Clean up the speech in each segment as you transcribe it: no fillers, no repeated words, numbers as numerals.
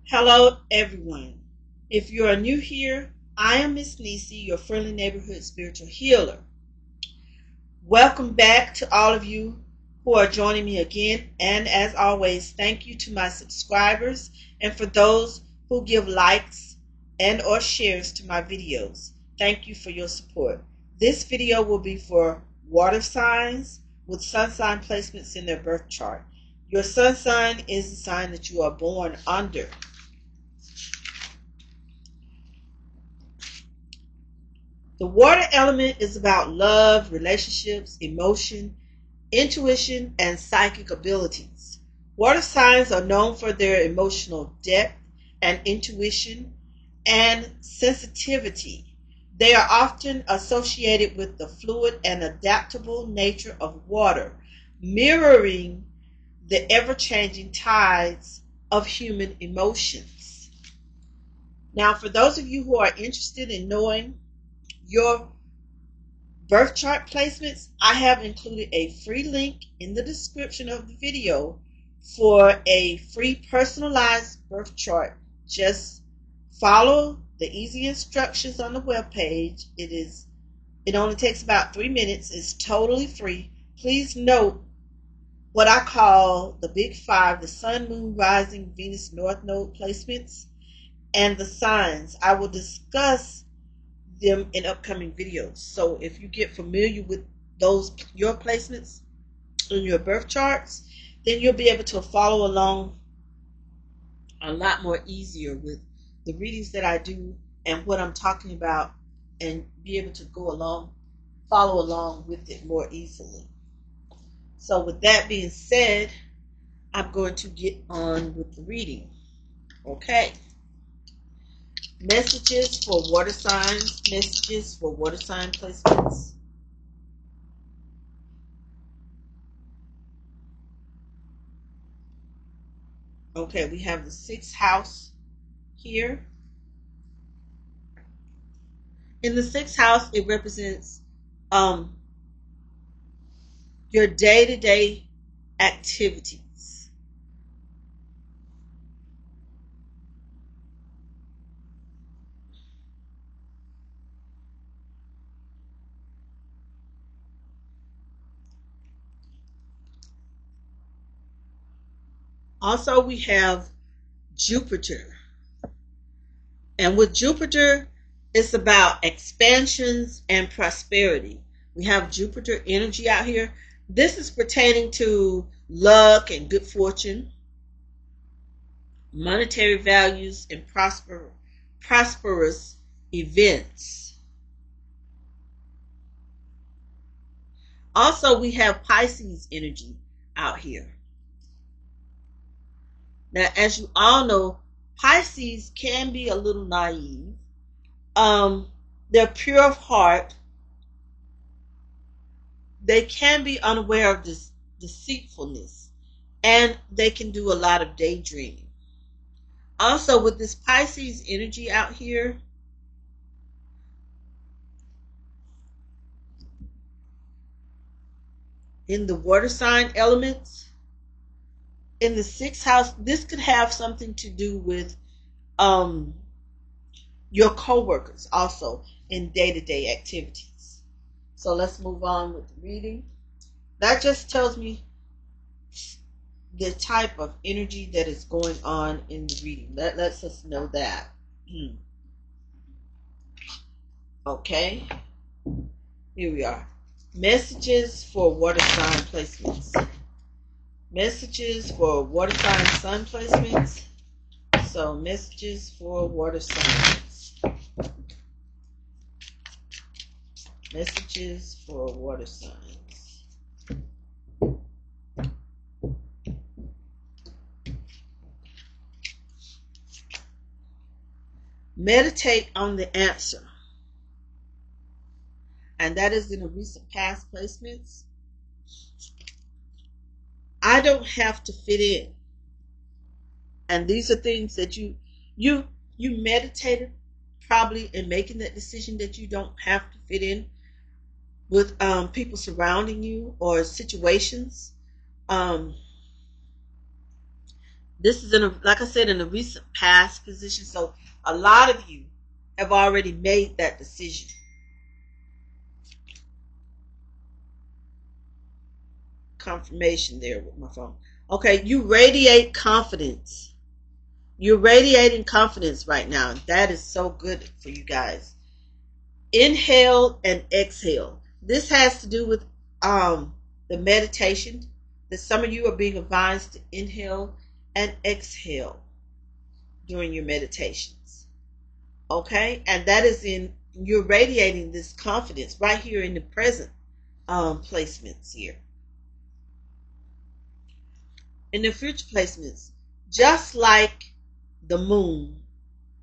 Hello, everyone. If you are new here, I am Miss Nisi, your friendly neighborhood spiritual healer. Welcome back to all of you who are joining me again. And as always, thank you to my subscribers and for those who give likes and or shares to my videos. Thank you for your support. This video will be for water signs with sun sign placements in their birth chart. Your sun sign is the sign that you are born under. The water element is about love, relationships, emotion, intuition, and psychic abilities. Water signs are known for their emotional depth and intuition and sensitivity. They are often associated with the fluid and adaptable nature of water, mirroring the ever-changing tides of human emotions. Now, for those of you who are interested in knowing your birth chart placements, I have included a free link in the description of the video for a free personalized birth chart. Just follow the easy instructions on the webpage. It only takes about 3 minutes. It's totally free. Please note what I call the big five: the sun, moon, rising, Venus, north node placements, and the signs. I will discuss them in upcoming videos. So if you get familiar with your placements in your birth charts, then you'll be able to follow along a lot more easier with the readings that I do and what I'm talking about, and be able to follow along with it more easily. So with that being said, I'm going to get on with the reading. Okay. Messages for water signs, messages for water sign placements. Okay, we have the sixth house here. In the sixth house, it represents your day-to-day activities. Also, we have Jupiter. And with Jupiter, it's about expansions and prosperity. We have Jupiter energy out here. This is pertaining to luck and good fortune, monetary values, and prosperous events. Also, we have Pisces energy out here. Now, as you all know, Pisces can be a little naive. They're pure of heart. They can be unaware of this deceitfulness, and they can do a lot of daydreaming. Also, with this Pisces energy out here, in the water sign elements, in the sixth house, this could have something to do with your co-workers also in day-to-day activities. So let's move on with the reading. That just tells me the type of energy that is going on in the reading. That lets us know that. Okay, here we are. Messages for water sign placements. Messages for water sign sun placements. So messages for water signs. Messages for water signs. Meditate on the answer. And that is in the recent past placements. I don't have to fit in. And these are things that you meditated probably in making that decision that you don't have to fit in with people surrounding you or situations. This is in a, like I said, in a recent past position. So a lot of you have already made that decision. Confirmation there with my phone. Okay, you radiate confidence. You're radiating confidence right now. That is so good for you guys. Inhale and exhale. This has to do with the meditation that some of you are being advised to inhale and exhale during your meditations. Okay? And that is in, you're radiating this confidence right here in the present placements here. In the future placements, just like the moon,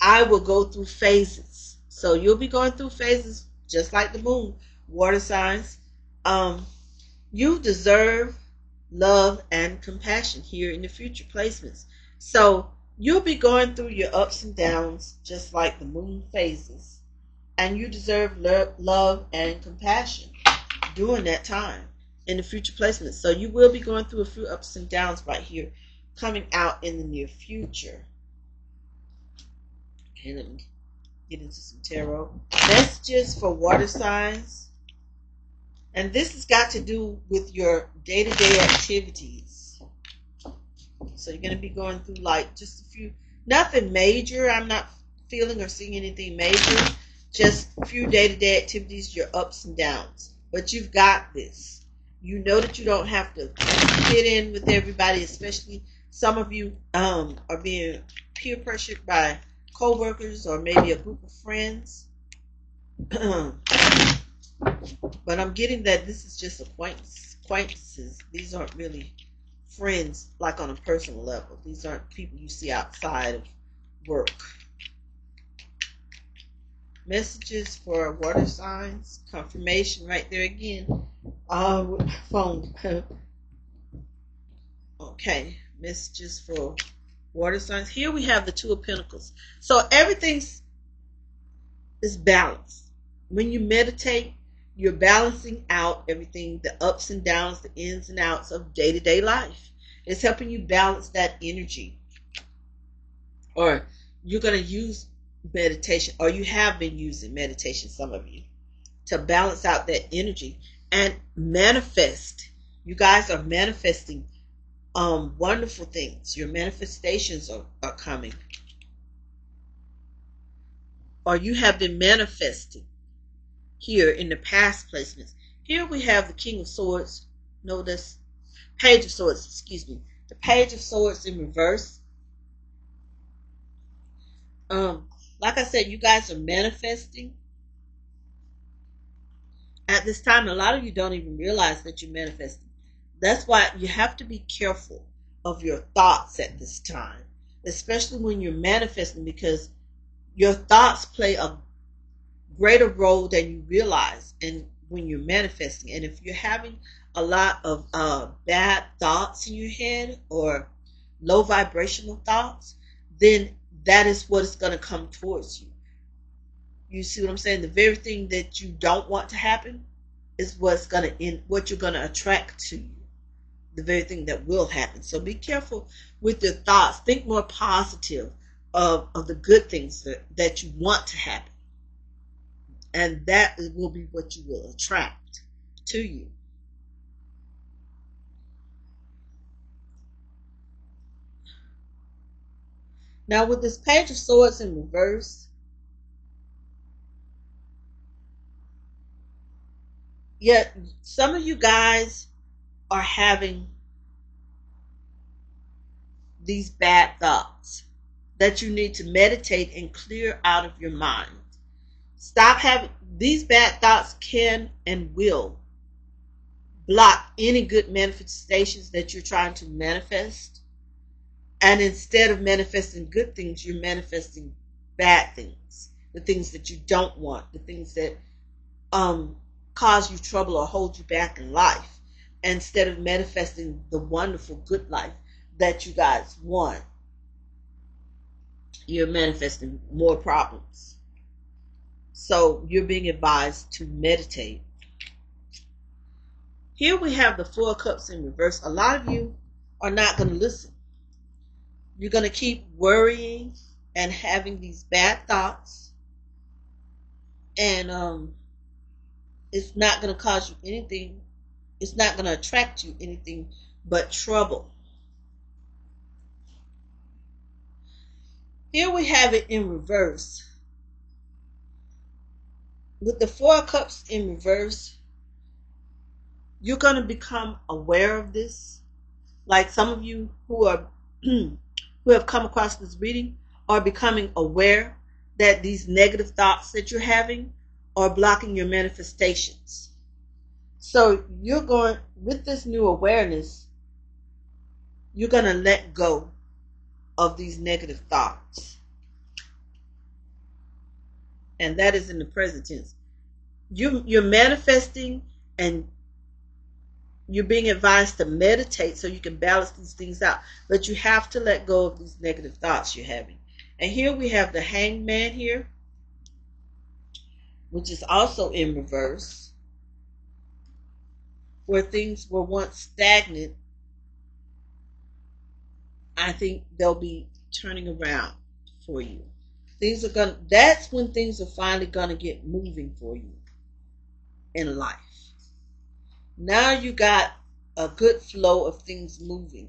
I will go through phases. So you'll be going through phases just like the moon. Water signs. You deserve love and compassion here in the future placements. So you'll be going through your ups and downs just like the moon phases. And you deserve love and compassion during that time in the future placements. So you will be going through a few ups and downs right here coming out in the near future. Okay, let me get into some tarot. Messages for water signs. And this has got to do with your day-to-day activities. So you're going to be going through like just a few, nothing major. I'm not feeling or seeing anything major. Just a few day-to-day activities, your ups and downs. But you've got this. You know that you don't have to fit in with everybody, especially some of you are being peer pressured by co-workers or maybe a group of friends. But I'm getting that this is just acquaintances. These aren't really friends like on a personal level. These aren't people you see outside of work. Messages for water signs. Confirmation right there again. With my phone. Okay. Messages for water signs. Here we have the Two of Pentacles. So everything is balanced. When you meditate, you're balancing out everything, the ups and downs, the ins and outs of day-to-day life. It's helping you balance that energy. Or you're going to use meditation, or you have been using meditation, some of you, to balance out that energy and manifest. You guys are manifesting wonderful things. Your manifestations are coming. Or you have been manifesting here in the past placements. Here we have the King of Swords. Notice Page of Swords, excuse me. The Page of Swords in reverse. Like I said, you guys are manifesting at this time. A lot of you don't even realize that you're manifesting. That's why you have to be careful of your thoughts at this time, especially when you're manifesting, because your thoughts play a greater role than you realize and when you're manifesting. And if you're having a lot of bad thoughts in your head or low vibrational thoughts, then that is what is going to come towards you. You see what I'm saying? The very thing that you don't want to happen is what's going to what you're going to attract to you. The very thing that will happen. So be careful with your thoughts. Think more positive of the good things that you want to happen. And that will be what you will attract to you. Now with this Page of Swords in reverse, yet some of you guys are having these bad thoughts that you need to meditate and clear out of your mind. Stop having these bad thoughts. Can and will block any good manifestations that you're trying to manifest. And instead of manifesting good things, you're manifesting bad things. The things that you don't want, the things that cause you trouble or hold you back in life, instead of manifesting the wonderful good life that you guys want. You're manifesting more problems. So you're being advised to meditate. Here we have the Four of Cups in reverse. A lot of you are not going to listen. You're going to keep worrying and having these bad thoughts, and it's not going to cause you anything. It's not going to attract you anything but trouble. Here we have it in reverse. With the Four of Cups in reverse, you're going to become aware of this. Like some of you who are who have come across this reading are becoming aware that these negative thoughts that you're having are blocking your manifestations. So you're going, with this new awareness, you're going to let go of these negative thoughts. And that is in the present tense. You're manifesting, and you're being advised to meditate so you can balance these things out. But you have to let go of these negative thoughts you're having. And here we have the Hanged Man here, which is also in reverse, where things were once stagnant. I think they'll be turning around for you. That's when things are finally gonna get moving for you in life. Now you got a good flow of things moving.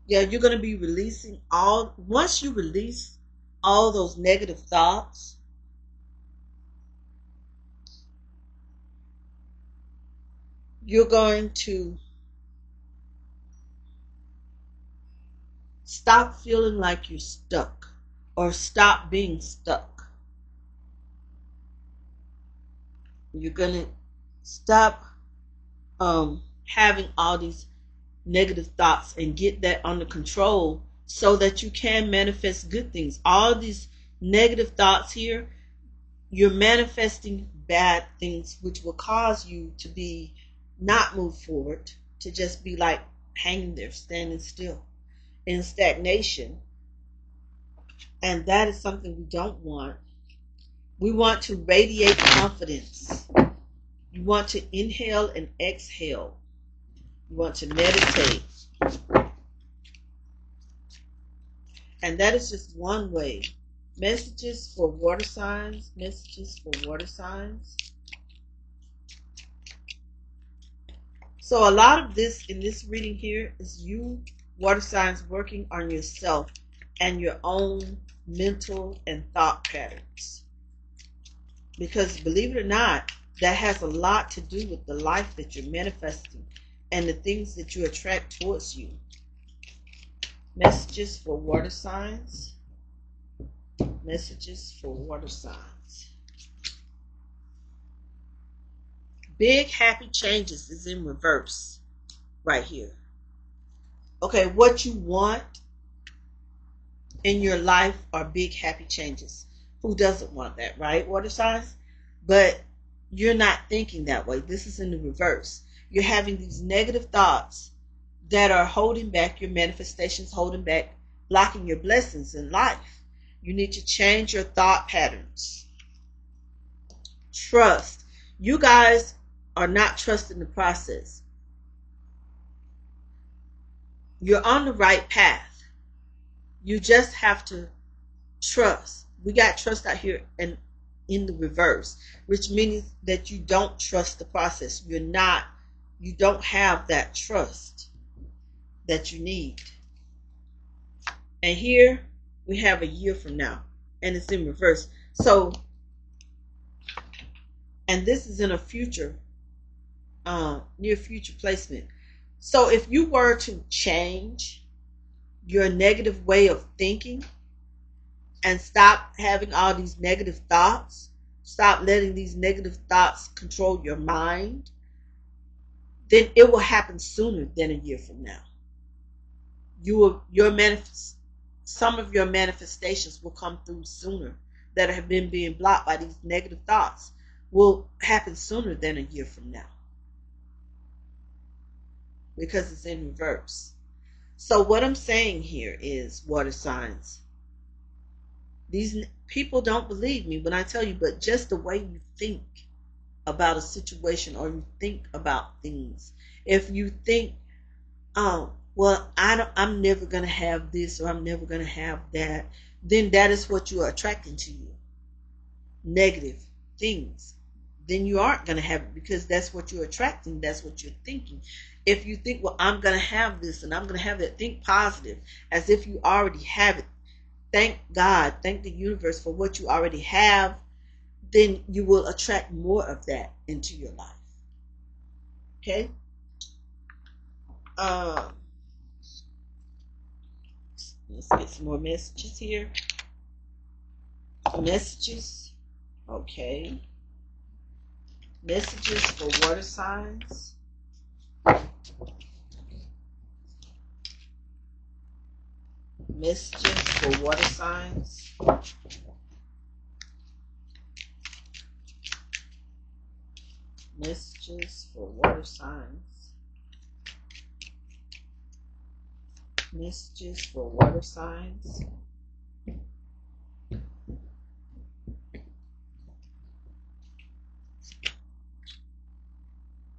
Yeah, you're gonna be releasing once you release all those negative thoughts, you're going to stop feeling like you're stuck, or stop being stuck. You're going to stop having all these negative thoughts and get that under control so that you can manifest good things. All these negative thoughts here, you're manifesting bad things, which will cause you to be not move forward, to just be like hanging there, standing still in stagnation. And that is something we don't want. We want to radiate confidence. You want to inhale and exhale. You want to meditate. And that is just one way. Messages for water signs. Messages for water signs. So a lot of this in this reading here is you, water signs, working on yourself and your own mental and thought patterns. Because believe it or not, that has a lot to do with the life that you're manifesting and the things that you attract towards you. Messages for water signs. Messages for water signs. Big happy changes is in reverse right here. Okay, what you want in your life are big happy changes. Who doesn't want that, right, water signs? But you're not thinking that way. This is in the reverse. You're having these negative thoughts that are holding back your manifestations, holding back, blocking your blessings in life. You need to change your thought patterns. Trust. You guys are not trusting the process. You're on the right path. You just have to trust. We got trust out here and in the reverse, which means that you don't trust the process. You don't have that trust that you need. And here we have a year from now, and it's in reverse. So, and this is in a future, near future placement. So if you were to change your negative way of thinking and stop having all these negative thoughts, stop letting these negative thoughts control your mind, then it will happen sooner than a year from now. Some of your manifestations will come through sooner that have been being blocked by these negative thoughts will happen sooner than a year from now, because it's in reverse. So what I'm saying here is, water signs, these people don't believe me when I tell you, but just the way you think about a situation or you think about things. If you think, well, I'm never going to have this, or I'm never going to have that, then that is what you are attracting to you. Negative things. Then you aren't going to have it, because that's what you're attracting. That's what you're thinking. If you think, well, I'm going to have this and I'm going to have that, think positive, as if you already have it. Thank God, thank the universe for what you already have. Then you will attract more of that into your life. Okay? Um, let's get some more messages here. Messages. Okay. Messages for water signs. Messages for water signs. Messages for water signs. Messages for water signs.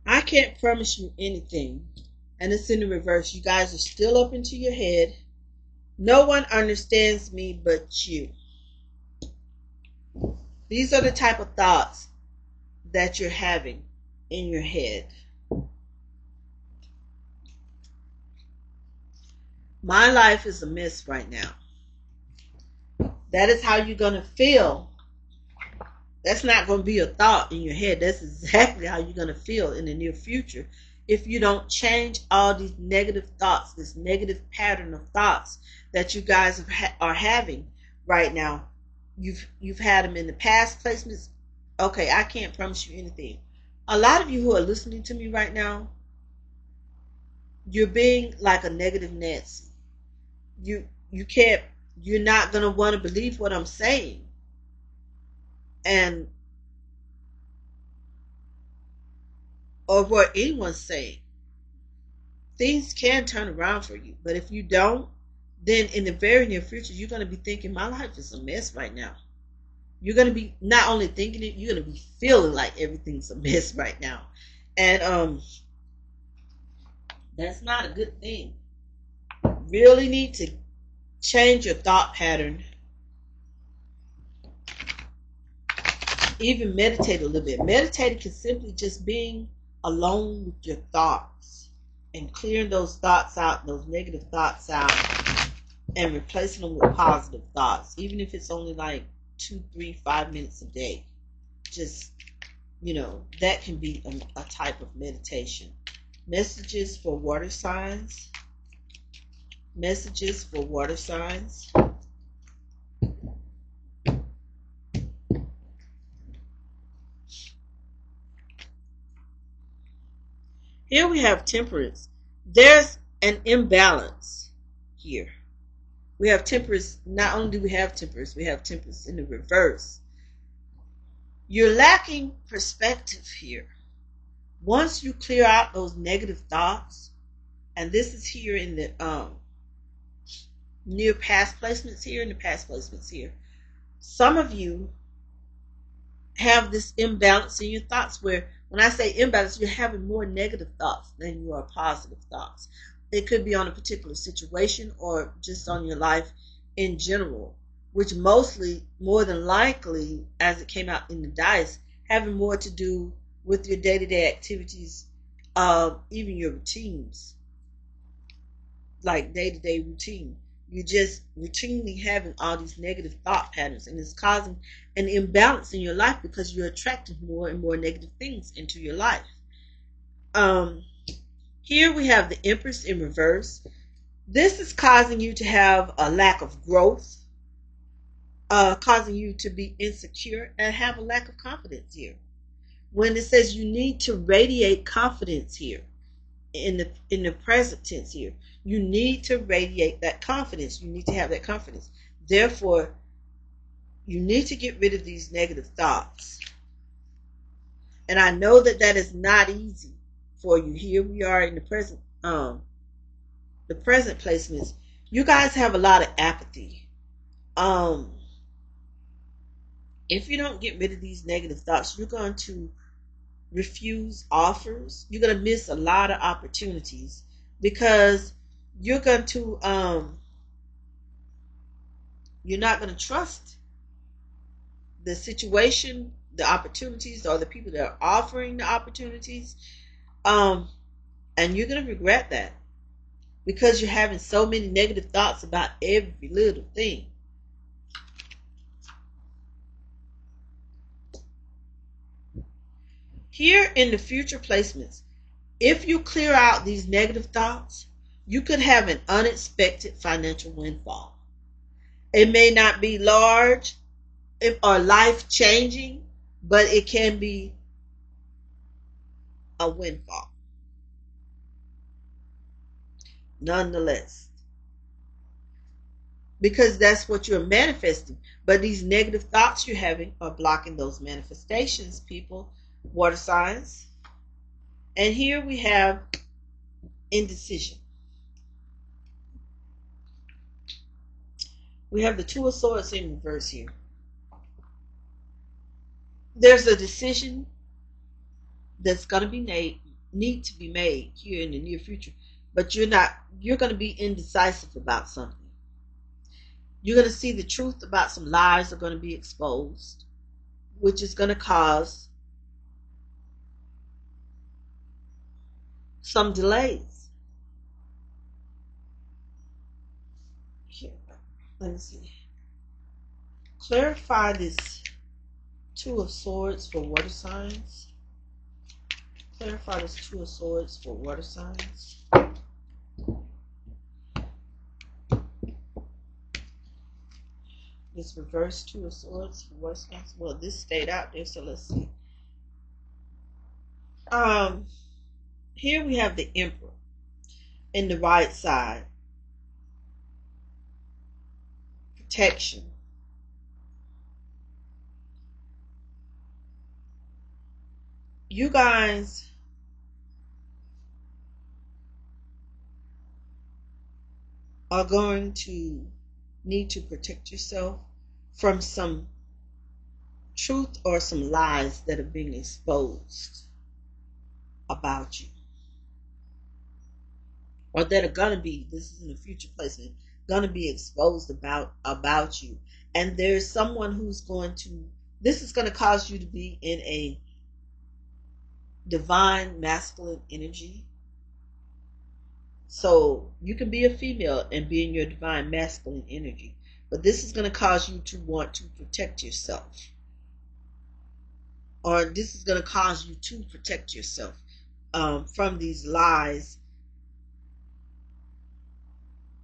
I can't promise you anything. And it's in the reverse. You guys are still up into your head. No one understands me but you. These are the type of thoughts that you're having in your head. My life is a mess right now. That is how you're going to feel. That's not going to be a thought in your head. That's exactly how you're going to feel in the near future if you don't change all these negative thoughts, this negative pattern of thoughts that you guys are having right now. You've had them in the past placements. Okay, I can't promise you anything. A lot of you who are listening to me right now, you're being like a negative Nancy. You can't. You're not going to want to believe what I'm saying. And or what anyone's saying. Things can turn around for you. But if you don't, then in the very near future, you're going to be thinking, my life is a mess right now. You're going to be not only thinking it, you're going to be feeling like everything's a mess right now. And that's not a good thing. Really need to change your thought pattern. Even meditate a little bit. Meditating can simply just being alone with your thoughts and clearing those thoughts out, those negative thoughts out, and replacing them with positive thoughts, even if it's only like 2, 3, 5 minutes a day. Just, that can be a type of meditation. Messages for water signs. Messages for water signs. Here we have temperance. There's an imbalance here. We have temperance. Not only do we have temperance in the reverse. You're lacking perspective here. Once you clear out those negative thoughts, and this is here in the near past placements here, in the past placements here, some of you have this imbalance in your thoughts where, when I say imbalance, you're having more negative thoughts than you are positive thoughts. It could be on a particular situation or just on your life in general, which mostly, more than likely, as it came out in the dice, having more to do with your day-to-day activities, even your routines, like day-to-day routine. You're just routinely having all these negative thought patterns, and it's causing an imbalance in your life because you're attracting more and more negative things into your life. Here we have the Empress in reverse. This is causing you to have a lack of growth, causing you to be insecure and have a lack of confidence here. When it says you need to radiate confidence here, in the present tense here, you need to radiate that confidence. You need to have that confidence. Therefore, you need to get rid of these negative thoughts. And I know that that is not easy for you. Here we are in the present placements. You guys have a lot of apathy. If you don't get rid of these negative thoughts, you're going to refuse offers. You're going to miss a lot of opportunities because you're going to you're not going to trust the situation, the opportunities, or the people that are offering the opportunities. Um, and you're going to regret that because you're having so many negative thoughts about every little thing. Here in the future placements, if you clear out these negative thoughts, you could have an unexpected financial windfall. It may not be large or life changing, but it can be a windfall nonetheless, because that's what you're manifesting. But these negative thoughts you're having are blocking those manifestations, people, water signs. And here we have indecision. We have the Two of Swords in reverse here. There's a decision that's going to be made, need to be made here in the near future, but you're going to be indecisive about something. You're going to see the truth about some lies are going to be exposed, which is going to cause some delays. Here, let me see. Clarify this Two of Swords for water signs. Clarify this Two of Swords for water signs. This reverse Two of Swords for water signs. Well, this stayed out there, so let's see. Here we have the Emperor in the right side. Protection. You guys are going to need to protect yourself from some truth or some lies that are being exposed about you, or that are going to be, this is in the future placement, going to be exposed about you. And there's someone who's going to, this is going to cause you to be in a divine masculine energy. So you can be a female and be in your divine masculine energy, but this is going to cause you to want to protect yourself, or this is going to cause you to protect yourself from these lies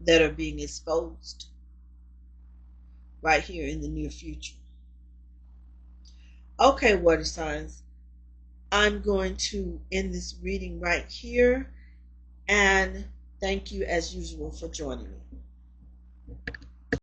that are being exposed right here in the near future. Okay, water signs, I'm going to end this reading right here, and thank you as usual for joining me.